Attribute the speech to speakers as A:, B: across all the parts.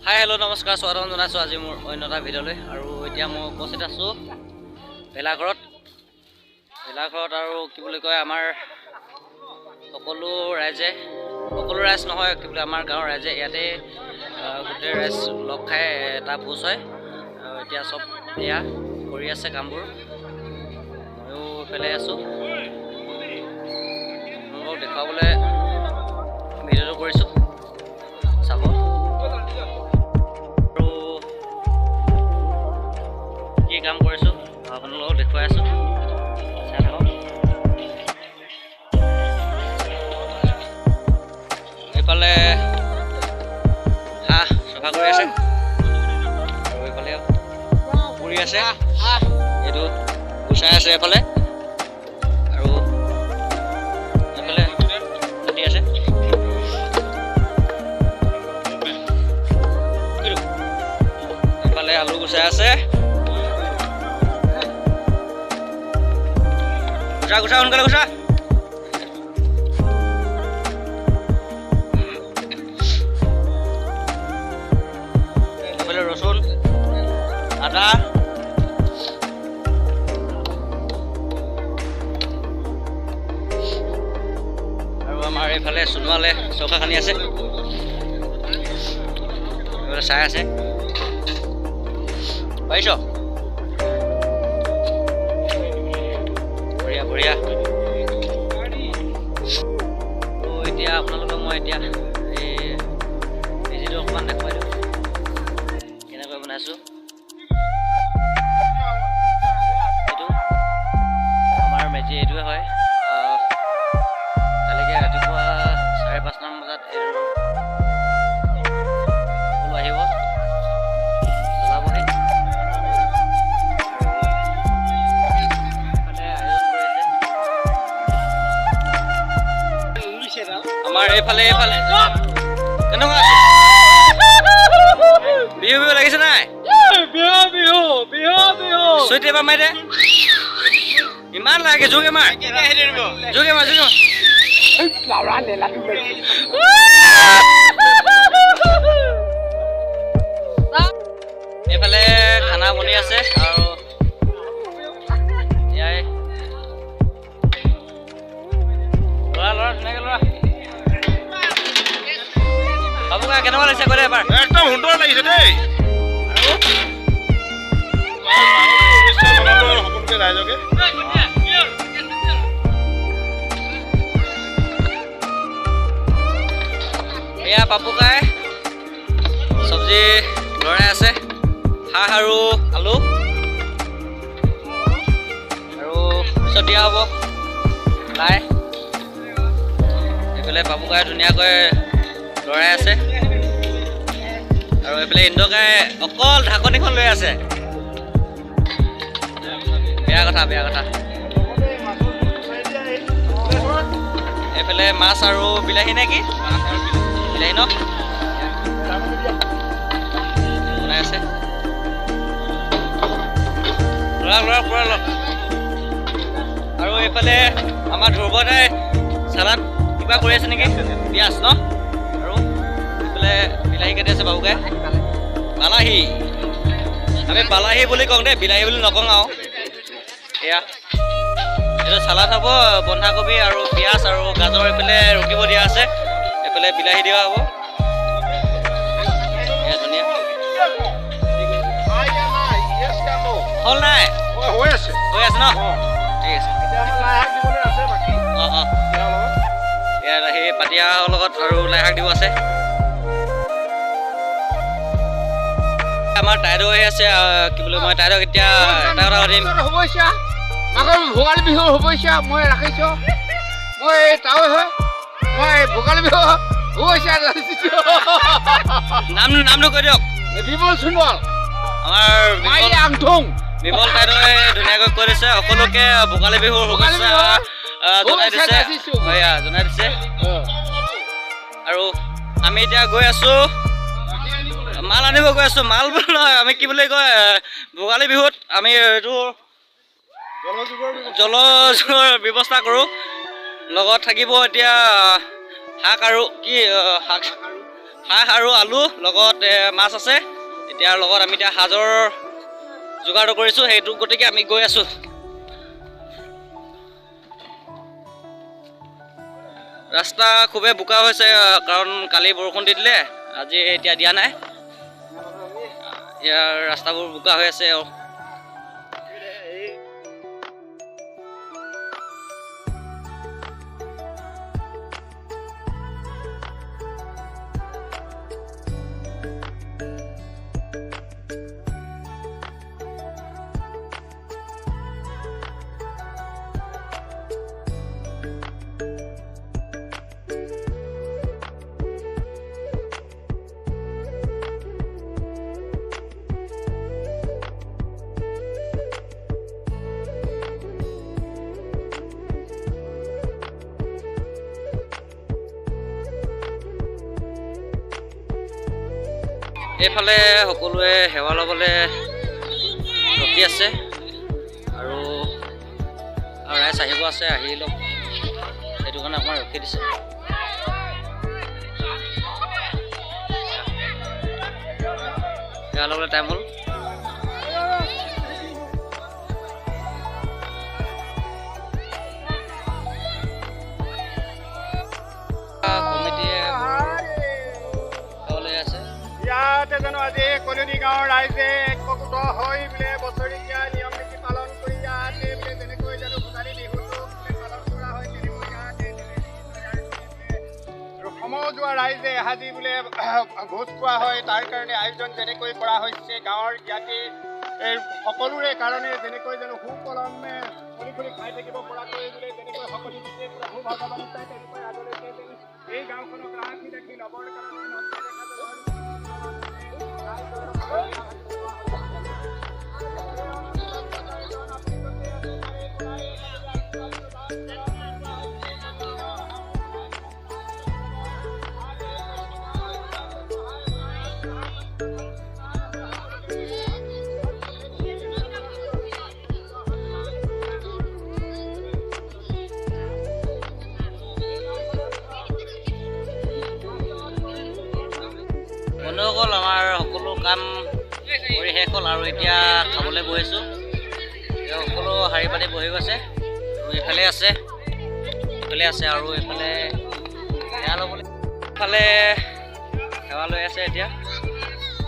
A: Hi hello' নমস্কাৰ, স্বাগতম জনাইছোঁ আজি মোৰ অন্য এটা ভিডিঅ'লৈ। আৰু এতিয়া মই উপস্থিত আছোঁ ভেলাঘৰত আৰু কি বুলি কয়, আমাৰ সকলো ৰাইজ নহয়, কি বুলি আমাৰ গাঁৱৰ ৰাইজে ইয়াতে গোটেই ৰাইজ লগ খাই এটা ভোজ হয়। এতিয়া চব এয়া কৰি আছে কামবোৰ, ময়ো ইফালে আছোঁ, আপোনালোকক দেখুৱাবলৈ ভিডিঅ'টো কৰিছোঁ, চাব। কি কাম কৰিছোঁ আপোনালোকক দেখুৱাই আছোঁ, চাই থাকক। এইফালে হাঁহ চফা কৰি আছে আৰু এইফালে পুৰি আছে, এইটো গুচাই আছে এইফালে, আৰু এইফালে কাটি আছে। এইফালে আলু গুচাই আছে, গুচা সোনকালে গুচা। এইফালে ৰচুন, আদা, আৰু আমাৰ এইফালে সোণোৱালে চৌকা খানি আছে, এইফালে চাই আছে, পাৰিছ? বঢ়িয়া। এতিয়া আপোনালোকক মই এতিয়া এই মেজিটো অকণমান দেখুৱাই দিওঁ, কেনেকৈ বনাইছোঁ। এইটো আমাৰ মেজি এইটোৱে হয়। কালিকৈ ৰাতিপুৱা 5:30 মান বজাত সকলো আহিব, জ্বলাবহি। আমাৰ এইফালে কেনেকুৱা বিহু লাগিছে নাই? চৈতে এবাৰ মাৰি দে, ইমান লাগে, জোৰকে মাৰ। এইফালে খানা বনি আছে, আৰু ল'ৰা ধুনীয়াকে ল'ৰা। বাবুকা কেনেকুৱা লাগিছে কৈ দে এবাৰ।
B: একদম সুন্দৰ লাগিছে দেই, সকলোকে ৰাইজকে।
A: এয়া পাপুকাই চব্জি লৰাই আছে, হাঁহ আৰু আলু, আৰু পিছত দিয়া হ'ব লাই। এইফালে পাপুকাই ধুনীয়াকৈ লৰাই আছে, আৰু এইফালে ইন্দকাই অকল ঢাকনিখন লৈ আছে। বেয়া কথা। এইফালে মাছ আৰু বিলাহী নে কি? বিলাহী ন বনাই আছে, ল'ৰা পুৰা লগ। আৰু এইফালে আমাৰ ধ্ৰুৱদাই চালাড কিবা কৰি আছে নেকি, পিঁয়াজ ন, আৰু এইফালে বিলাহী কাটি আছে বাবুকাই। বালাহী, আমি বালাহী বুলি কওঁ দেই, বিলাহী বুলি নকওঁ আৰু। এয়া এইটো চালাড হ'ব, বন্ধাকবি আৰু পিঁয়াজ আৰু গাজৰ এইফালে ৰুকিব দিয়া আছে, এইফালে বিলাহী দিয়া হ'ব। এয়া ধুনীয়া হ'ল নাই? হৈ আছে ন? ঠিক আছে। ইয়াত সেই পাতিহাঁহৰ লগত আৰু লাই শাক দিব আছে। আমাৰ তাইদেউ আহি আছে, কি বুলি মই তাইদেউক এতিয়া এটা কথা সুধিম।
C: শুভেচ্ছা, মাঘৰ ভোগালী বিহুৰ শুভেচ্ছা মই ৰাখিছোঁ। মই তাৱে হয়, মই ভোগালী বিহু শুভেচ্ছা ৰাখিছোঁ।
A: নামটো কৈ দিয়ক।
C: বিমল সোণোৱাল,
A: আমাৰ বিমল তাইদেৱে ধুনীয়াকৈ কৈ দিছে, সকলোকে ভোগালী বিহুৰ শুভেচ্ছা জনাই দিছে। আৰু আমি এতিয়া গৈ আছোঁ, মাল আনিব গৈ আছোঁ। মাল নহয়, আমি কি বুলি কয়, ভোগালী বিহুত আমি এইটো জলযোগৰ ব্যৱস্থা কৰোঁ। লগত থাকিব এতিয়া শাক আৰু কি শাক হাঁহ আৰু আলু লগত মাছ আছে। এতিয়া লগত আমি এতিয়া সাজৰ যোগাৰটো কৰিছোঁ, সেইটো গতিকে আমি গৈ আছোঁ। ৰাস্তা খুবেই বোকা হৈছে, কাৰণ কালি বৰষুণ দি দিলে, আজি এতিয়া দিয়া নাই। ইয়াৰ ৰাস্তাবোৰ বোকা হৈ আছে। এইফালে সকলোৱে সেৱা ল'বলৈ ৰখি আছে আৰু ৰাইজ আহিব আছে, আহি লওক, সেইটো কাৰণে অকণমান ৰখি দিছে। সেৱা ল'বলৈ টাইম হ'ল।
B: ইয়াতে জানো আজি কলনী গাঁৱৰ ৰাইজে একগোট হৈ বোলে বছৰীয়া নিয়ম নীতি পালন কৰি ইয়াতে বোলে যেনেকৈ জানো ভোগালী বিহুটো পালন কৰা হয়, তেনেকৈ ইয়াতে আৰু সমজুৱা ৰাইজে এসাঁজি বোলে ভোজ খোৱা হয়। তাৰ কাৰণে আয়োজন যেনেকৈ কৰা হৈছে গাঁৱৰ জ্ঞাতি সকলোৰে কাৰণে, যেনেকৈ জানো সুকলমে খুলি খুলি খাই থাকিব পৰাকৈ বোলে যেনেকৈ সকলো দিছে প্ৰভু ভগৱান চাই তেনেকৈ আগলৈকে এই গাঁওখনক ৰাখি ৰাখি ল'বৰ কাৰণে
A: বন্ধুসকল, আমাৰ সকলো কাম কৰি শেষ হ'ল আৰু এতিয়া খাবলৈ বহিছোঁ। সকলো শাৰী পাতি বহি গৈছে আৰু এইফালে আছে আৰু এইফালে সেৱা ল'বলৈ এইফালে সেৱা লৈ আছে এতিয়া,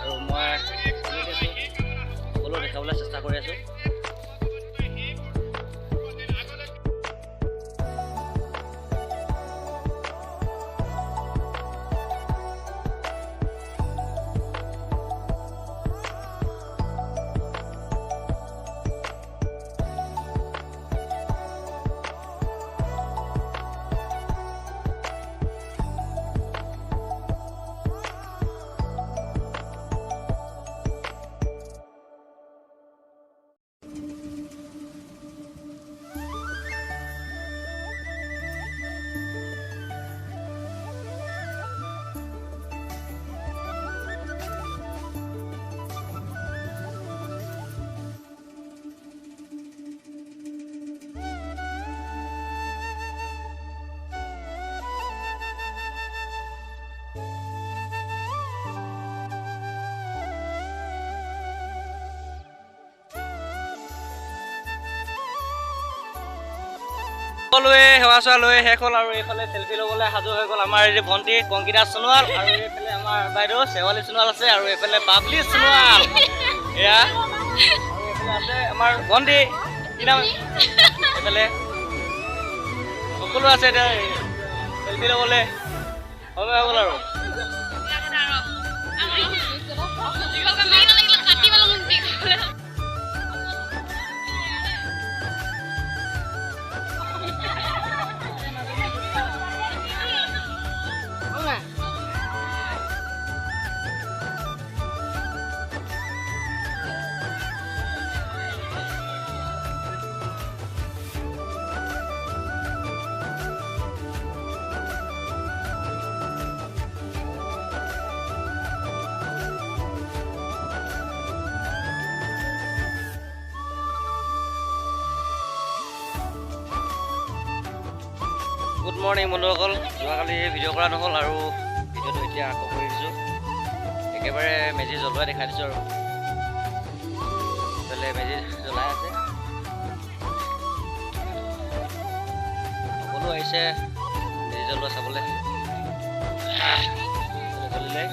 A: আৰু মই সকলো দেখাবলৈ চেষ্টা কৰি আছোঁ। সকলোৱে সেৱা চেৱা লৈ শেষ হ'ল আৰু এইফালে চেলফি ল'বলৈ সাজু হৈ গ'ল আমাৰ এই ভণ্টি কংকিতা সোণোৱাল, আৰু এইফালে আমাৰ বাইদেউ শেৱালি সোণোৱাল আছে, আৰু এইফালে বাবলি সোণোৱাল, এয়া আৰু এইফালে আছে আমাৰ ভণ্টি, কি নাম, এইফালে সকলো আছে। এতিয়া চেলফি ল'বলৈ সময় হৈ গ'ল আৰু গুড মৰ্ণিং বন্ধুসকল। যোৱাকালি ভিডিঅ' কৰা নহ'ল আৰু ভিডিঅ'টো এতিয়া আকৌ কৰি দিছোঁ একেবাৰে মেজি জ্বলোৱা দেখাই দিছোঁ আৰু এইফালে মেজি জ্বলাই আছে সকলো আহিছে মেজি জ্বলোৱা চাবলৈ জ্বলিলে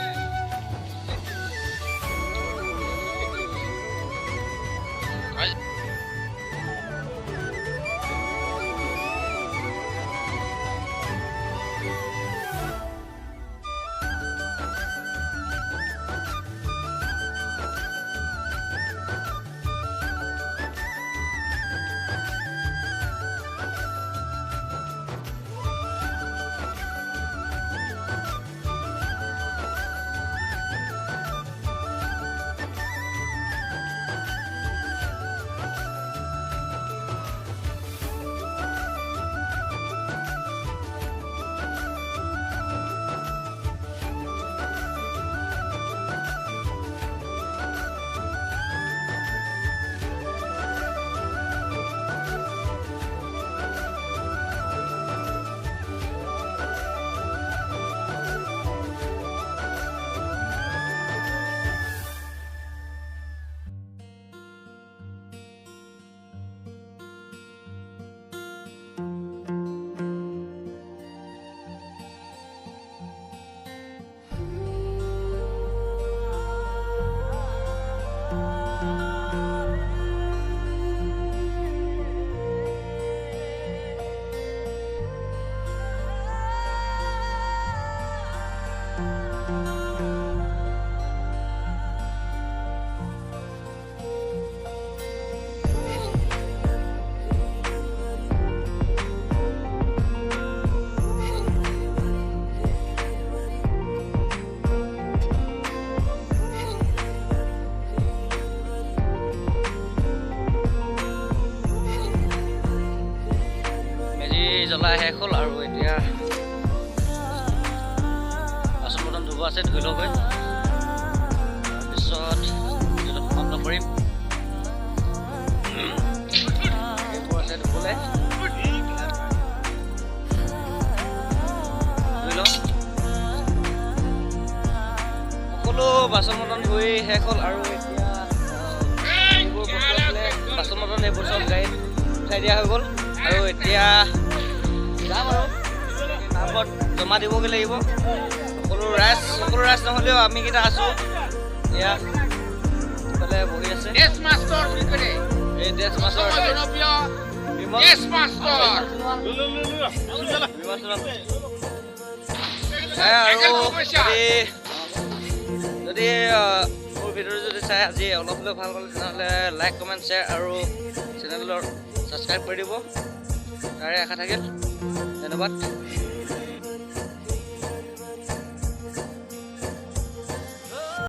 A: জ্বলাই শেষ হ'ল আৰু এতিয়া বাচন বৰ্তন ধুব আছে ধুই লওঁগৈ তাৰপিছত ভিডিঅ'টো সমাপ্ত কৰিম এইবোৰ আছে ধুবলৈ ধুই লওঁ সকলো বাচন বৰ্তন ধুই শেষ হ'ল আৰু এতিয়া এইবোৰ বস্তু আছিলে বাচন বৰ্তন এইবোৰ চব গাড়ীত উঠাই দিয়া হৈ গ'ল আৰু এতিয়া যাম আৰু নামঘৰত জমা দিবগৈ লাগিব সকলো ৰাইজ নহ'লেও আমি কেইটা আছোঁ এয়া ইফালে বহি আছে
C: ডেছ মাষ্টৰ বুলি কয়
A: এই ডেছ মাষ্টৰ
C: জনপ্ৰিয় ডেছ মাষ্টৰ
A: আৰু যদি মোৰ ভিডিঅ'টো যদি চাই আজি অলপ হ'লেও ভাল পালে তেনেহ'লে লাইক কমেণ্ট শ্বেয়াৰ আৰু চেনেলৰ ছাবস্ক্ৰাইব কৰি দিব তাৰে আশা থাকিল ধন্যবাদ।